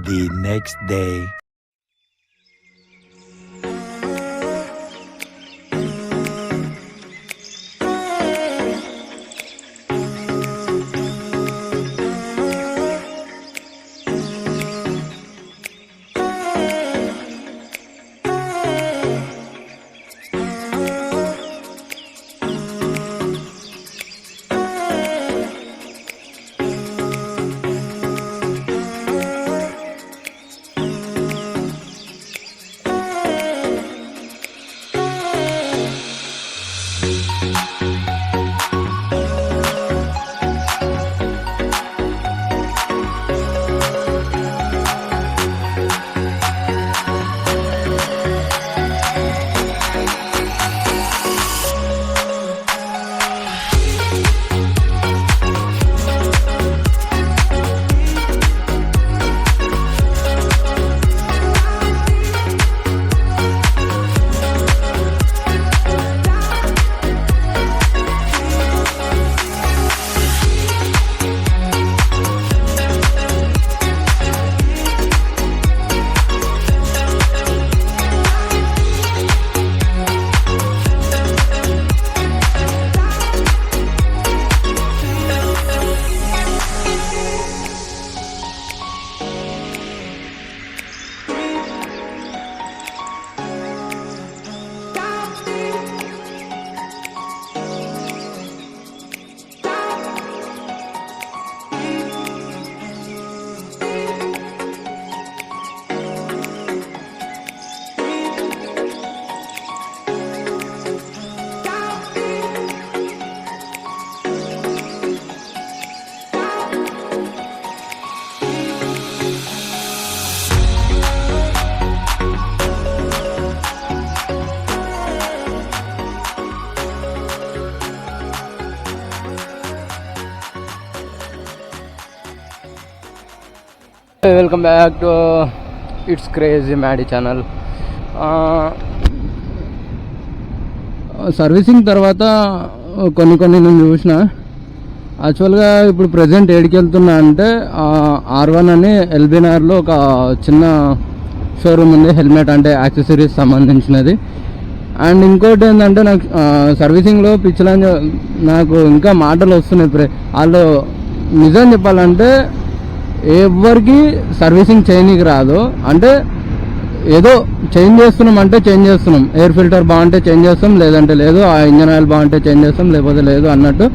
the next day. Welcome back to it's crazy Maddy channel. Servicing తర్వాత కొన్ని నేను చూసిన. యాక్చువల్గా ఇప్పుడు ప్రజెంట్ ఏడికి వెళ్తున్నా అంటే R1 అని ఎల్బీనగర్లో ఒక చిన్న షోరూమ్ ఉంది, హెల్మెట్ అంటే యాక్సెసరీస్ సంబంధించినది. అండ్ ఇంకోటి ఏంటంటే నాకు సర్వీసింగ్లో పిచ్చలని నాకు ఇంకా మాటలు వస్తున్నాయి. వాళ్ళు నిజం చెప్పాలంటే ఎవరికి సర్వీసింగ్ చేయనీకి రాదు. అంటే ఏదో చేంజ్ చేస్తున్నాం అంటే చేంజ్ చేస్తున్నాం, ఎయిర్ ఫిల్టర్ బాగుంటే చేంజ్ చేస్తాం, లేదంటే లేదు, ఆ ఇంజన్ ఆయిల్ బాగుంటే చేంజ్ చేస్తాం, లేకపోతే లేదు అన్నట్టు.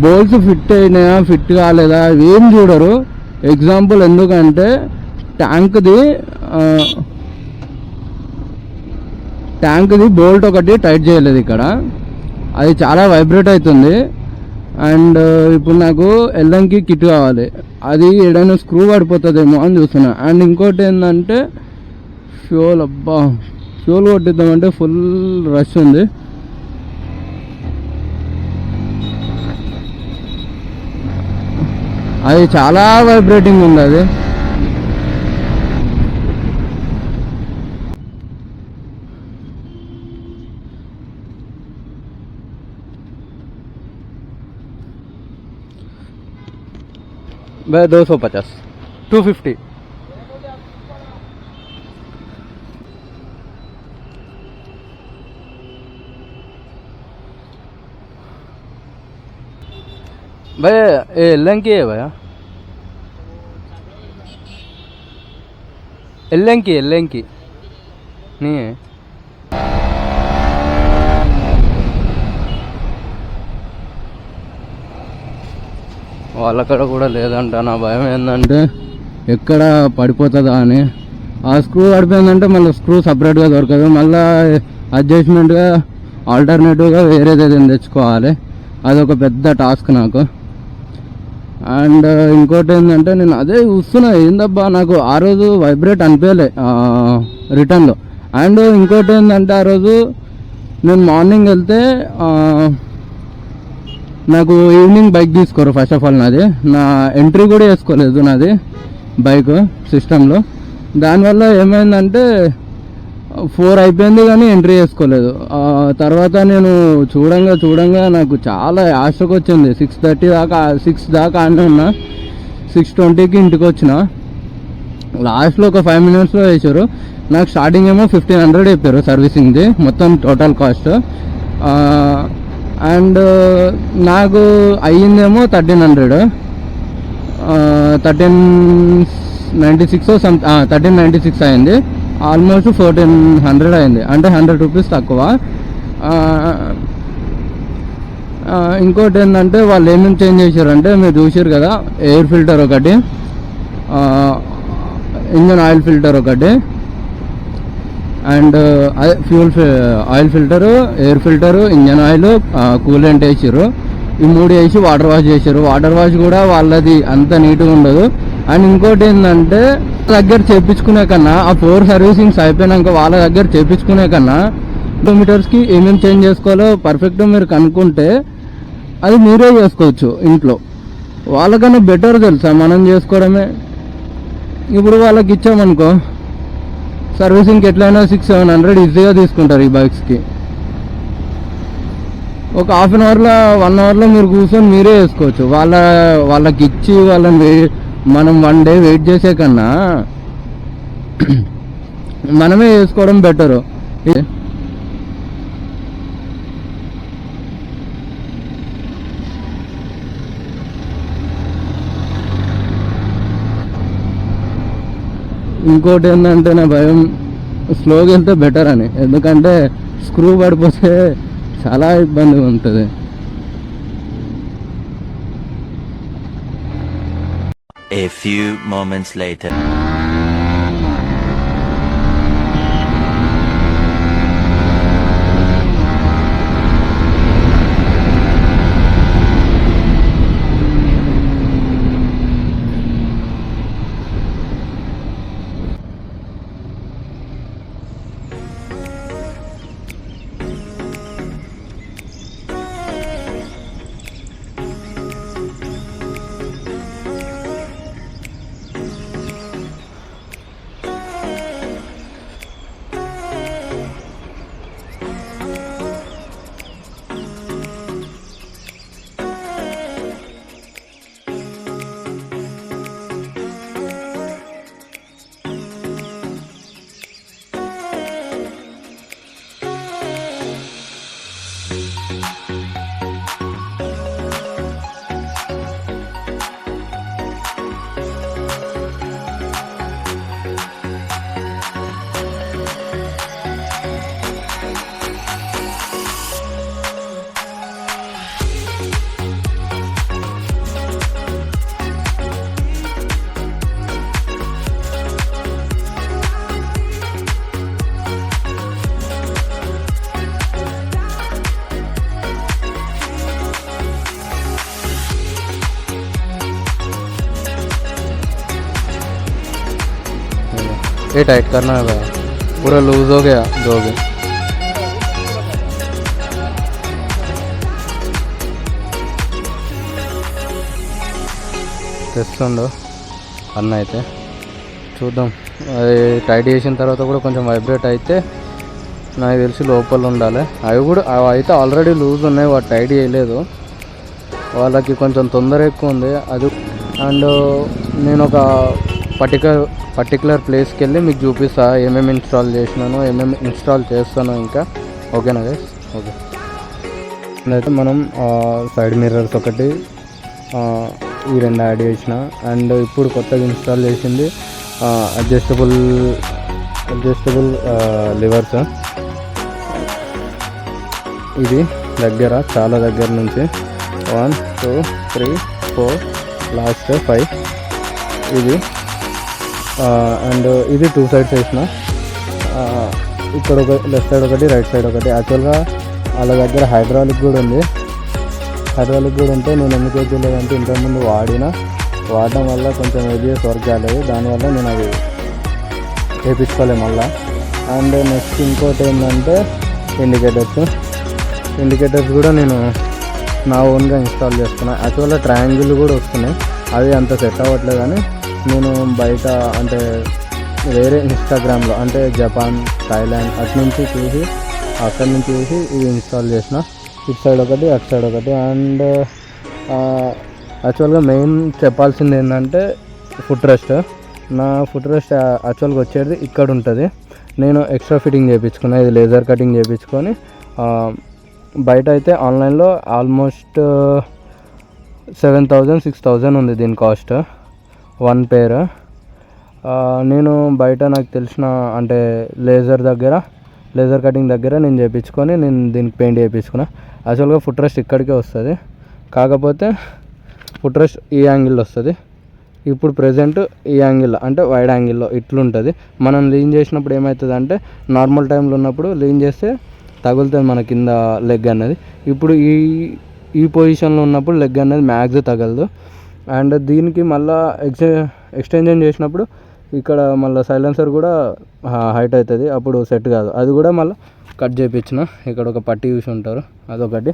బోల్స్ ఫిట్ అయినాయా ఫిట్ కాలేదా ఏం చూడరు. ఎగ్జాంపుల్ ఎందుకంటే ట్యాంక్ది బోల్ట్ ఒకటి టైట్ చేయలేదు ఇక్కడ, అది చాలా వైబ్రేట్ అవుతుంది. అండ్ ఇప్పుడు నాకు ఎల్లంకి కిట్ కావాలి, అది ఏదైనా స్క్రూ పడిపోతుందేమో అని చూస్తున్నా. అండ్ ఇంకోటి ఏంటంటే ఫ్యూల్ కొట్టిద్దామంటే ఫుల్ రష్ ఉంది. అది చాలా వైబ్రేటింగ్ ఉంది. అది भाई 250 250 भाई ये एल्लंकी है भैया, एल्लंकी नहीं है. వాళ్ళక్కడ కూడా లేదంట. నా భయం ఏంటంటే ఎక్కడ పడిపోతుందా అని. ఆ స్క్రూ పడిపోయిందంటే మళ్ళీ స్క్రూ సపరేట్గా దొరకదు, మళ్ళీ అడ్జస్ట్మెంట్గా ఆల్టర్నేటివ్గా వేరేది ఏదైనా తెచ్చుకోవాలి. అదొక పెద్ద టాస్క్ నాకు. అండ్ ఇంకోటి ఏంటంటే నేను అదే చూస్తున్నా, ఏందబ్బా నాకు ఆ రోజు వైబ్రేట్ అనిపించలే రిటర్న్లో. అండ్ ఇంకోటి ఏంటంటే ఆ రోజు నేను మార్నింగ్ వెళ్తే నాకు ఈవినింగ్ బైక్ తీసుకోరు. ఫస్ట్ ఆఫ్ ఆల్ నాది నా ఎంట్రీ కూడా వేసుకోలేదు నాది బైక్ సిస్టంలో. దానివల్ల ఏమైందంటే 4 అయిపోయింది కానీ ఎంట్రీ చేసుకోలేదు. తర్వాత నేను చూడంగా నాకు చాలా ఆశకు వచ్చింది. 6 దాకా ఆడనే ఉన్నా. 6:20కి ఇంటికి వచ్చిన. లాస్ట్లో ఒక 5 minutesలో వేసారు. నాకు స్టార్టింగ్ ఏమో 1500 చెప్పారు సర్వీసింగ్ది మొత్తం టోటల్ కాస్ట్. అండ్ నాకు అయ్యిందేమో 1300, 1396 1396 అయింది. ఆల్మోస్ట్ 1400 అయింది, అంటే 100 రూపీస్ తక్కువ. ఇంకోటి ఏంటంటే వాళ్ళు ఏమేమి చేంజ్ చేశారంటే మీరు చూసారు కదా, ఎయిర్ ఫిల్టర్ ఒకటి, ఇంజన్ ఆయిల్ ఫిల్టర్ ఒకటి, and oil filter, air filter, engine oil, coolant వేసారు. ఈ 3 వేసి వాటర్ వాష్ చేశారు. వాటర్ వాష్ కూడా వాళ్ళది అంత నీట్గా ఉండదు. అండ్ ఇంకోటి ఏంటంటే దగ్గర చేయించుకునే కన్నా, ఆ 4 సర్వీసింగ్స్ అయిపోయినాక వాళ్ళ దగ్గర చేయించుకునే కన్నా కిలోమీటర్స్కి ఏమేమి చేంజ్ చేసుకోవాలో పర్ఫెక్ట్గా మీరు కనుక్కుంటే అది మీరే చేసుకోవచ్చు ఇంట్లో. వాళ్ళకన్నా బెటర్ తెలుసా మనం చేసుకోవడమే. ఇప్పుడు వాళ్ళకి ఇచ్చామనుకో సర్వీసింగ్కి ఎట్లయినా 600-700 ఈజీగా తీసుకుంటారు ఈ బైక్స్కి. ఒక హాఫ్ అన్ అవర్లో 1 అవర్లో మీరు కూర్చొని మీరే వేసుకోవచ్చు. వాళ్ళకి ఇచ్చి వాళ్ళని మనం 1 day వెయిట్ చేసే కన్నా మనమే వేసుకోవడం బెటరు. ఇంకోటి ఏంటంటే నా భయం స్లోగా వెళ్తే బెటర్ అని, ఎందుకంటే స్క్రూ పడిపోతే చాలా ఇబ్బందిగా ఉంటుంది. A few moments later. ये टाइट करना है भाई, पूरा लूज हो गया दो भी. తెస్తుండో అన్న అయితే చూద్దాం. అది టైట్ చేసిన తర్వాత కూడా కొంచెం వైబ్రేట్ అయితే నాకు తెలిసి లోపల ఉండాలి. అవి అయితే ఆల్రెడీ లూజ్ ఉన్నాయి, వాటి టైట్ చేయలేదు. వాళ్ళకి కొంచెం తొందర ఎక్కువ ఉంది అది. అండ్ నేను ఒక పర్టికులర్ ప్లేస్కి వెళ్ళి మీకు చూపిస్తా ఏమేమి ఇన్స్టాల్ చేసినాను, ఏమేమి ఇన్స్టాల్ చేస్తాను ఇంకా. ఓకేనా గైస్? ఓకే. అయితే మనం సైడ్ మిర్రర్స్ ఒకటి ఈ 2 యాడ్ చేసిన. అండ్ ఇప్పుడు కొత్తగా ఇన్స్టాల్ చేసింది అడ్జస్టబుల్ లివర్స్. ఇది చాలా దగ్గర నుంచి 1 2 3 4 లాస్ట్ 5 ఇది. అండ్ ఇది 2 sides వేసిన. ఇక్కడ ఒక లెఫ్ట్ సైడ్ ఒకటి, రైట్ సైడ్ ఒకటి. యాక్చువల్గా వాళ్ళ దగ్గర హైడ్రాలిక్ కూడా ఉంది. హైడ్రాలిక్ కూడా ఉంటే నేను ఎందుకు వేయలేదంటే ఇంతకుముందు వాడడం వల్ల కొంచెం ఏబిఎస్ వర్క్ కాలేదు, దానివల్ల నేను అది వేయించుకోలేదు మళ్ళీ. అండ్ నెక్స్ట్ ఇంకోటి ఏంటంటే ఇండికేటర్స్ కూడా నేను నా ఓన్గా ఇన్స్టాల్ చేస్తున్నా. యాక్చువల్గా ట్రయాంగిల్ కూడా వస్తున్నాయి, అవి అంత సెట్ అవ్వట్లేదు. కానీ నేను బయట అంటే వేరే ఇన్స్టాగ్రామ్లో అంటే జపాన్, థాయిలాండ్ అక్కడి నుంచి చూసి ఇవి ఇన్స్టాల్ చేసిన. ఇటు సైడ్ ఒకటి, అటు సైడ్ ఒకటి. అండ్ యాక్చువల్గా మెయిన్ చెప్పాల్సింది ఏంటంటే ఫుట్ రెస్ట్. నా ఫుట్ రెస్ట్ యాక్చువల్గా వచ్చేది ఇక్కడ ఉంటుంది. నేను ఎక్స్ట్రా ఫిట్టింగ్ చేయించుకున్నా, ఇది లేజర్ కటింగ్ చేయించుకొని. బయట అయితే ఆన్లైన్లో ఆల్మోస్ట్ 7,000-6,000 ఉంది దీని కాస్ట్, 1 పేర్. నేను బయట నాకు తెలిసిన అంటే లేజర్ కటింగ్ దగ్గర నేను చేయించుకొని నేను దీనికి పెయింట్ చేయించుకున్నా. యాక్చువల్గా ఫుట్ రెస్ట్ ఇక్కడికే వస్తుంది, కాకపోతే ఫుట్ రెస్ట్ ఈ యాంగిల్లో వస్తుంది. ఇప్పుడు ప్రెజెంట్ ఈ యాంగిల్లో అంటే వైడ్ యాంగిల్లో ఇట్లుంటుంది. మనం లీన్ చేసినప్పుడు ఏమవుతుంది అంటే నార్మల్ టైంలో ఉన్నప్పుడు లీన్ చేస్తే తగులుతుంది మన కింద లెగ్ అనేది. ఇప్పుడు ఈ పొజిషన్లో ఉన్నప్పుడు లెగ్ అనేది మ్యాక్స్ తగలదు. అండ్ దీనికి మళ్ళీ ఎక్స్టెన్షన్ చేసినప్పుడు ఇక్కడ మళ్ళీ సైలెన్సర్ కూడా హైట్ అవుతుంది, అప్పుడు సెట్ కాదు. అది కూడా మళ్ళీ కట్ చేయించిన, ఇక్కడ ఒక పట్టి చూసి ఉంటారు అదొకటి.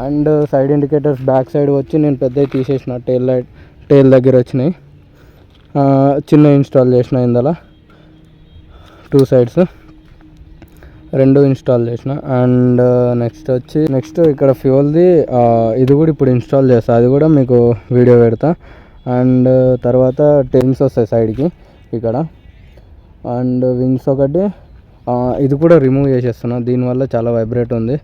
And side indicators back side వచ్చి నేను పెద్దవి తీసేసిన, టైల్ దగ్గర వచ్చినాయి, చిన్న ఇన్స్టాల్ చేసిన. ఇందులో 2 సైడ్స్ 2 ఇన్స్టాల్ చేసిన. అండ్ నెక్స్ట్ ఇక్కడ ఫ్యూల్ది ఇది కూడా ఇప్పుడు ఇన్స్టాల్ చేస్తా, అది కూడా మీకు వీడియో పెడతా. అండ్ తర్వాత వింగ్స్ వస్తాయి సైడ్కి ఇక్కడ. అండ్ వింగ్స్ ఒకటి ఇది కూడా రిమూవ్ చేసేస్తున్నా, దీనివల్ల చాలా వైబ్రేట్ ఉంది.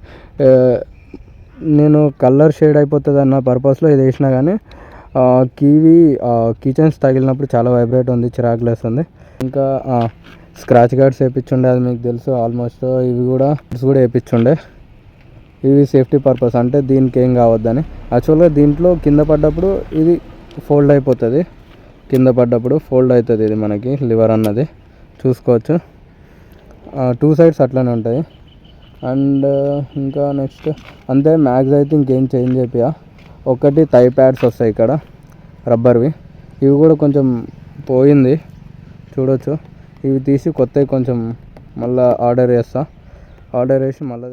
నేను కలర్ షేడ్ అయిపోతుంది అన్న పర్పస్లో ఇది వేసినా, కానీ కీచైన్స్ తగిలినప్పుడు చాలా వైబ్రేట్ ఉంది, చిరాకు లేస్తుంది. ఇంకా స్క్రాచ్ గార్డ్స్ వేయించుండే, అది మీకు తెలుసు ఆల్మోస్ట్. ఇవి కూడా వేయించుండే, ఇవి సేఫ్టీ పర్పస్, అంటే దీనికి ఏం కావద్దని. యాక్చువల్గా దీంట్లో కింద పడ్డప్పుడు ఇది ఫోల్డ్ అయిపోతుంది, కింద పడ్డప్పుడు ఫోల్డ్ అవుతుంది ఇది మనకి లివర్ అన్నది చూసుకోవచ్చు. 2 సైడ్స్ అట్లనే ఉంటాయి. అండ్ ఇంకా నెక్స్ట్ అంతే, మ్యాక్స్ అయితే ఇంకేం చేంజ్ చేపియా. ఒకటి థై ప్యాడ్స్ వస్తాయి ఇక్కడ రబ్బర్వి, ఇవి కూడా కొంచెం పోయింది చూడొచ్చు. ఇవి తీసి కొత్తవి కొంచెం మళ్ళీ ఆర్డర్ వేసి మళ్ళీ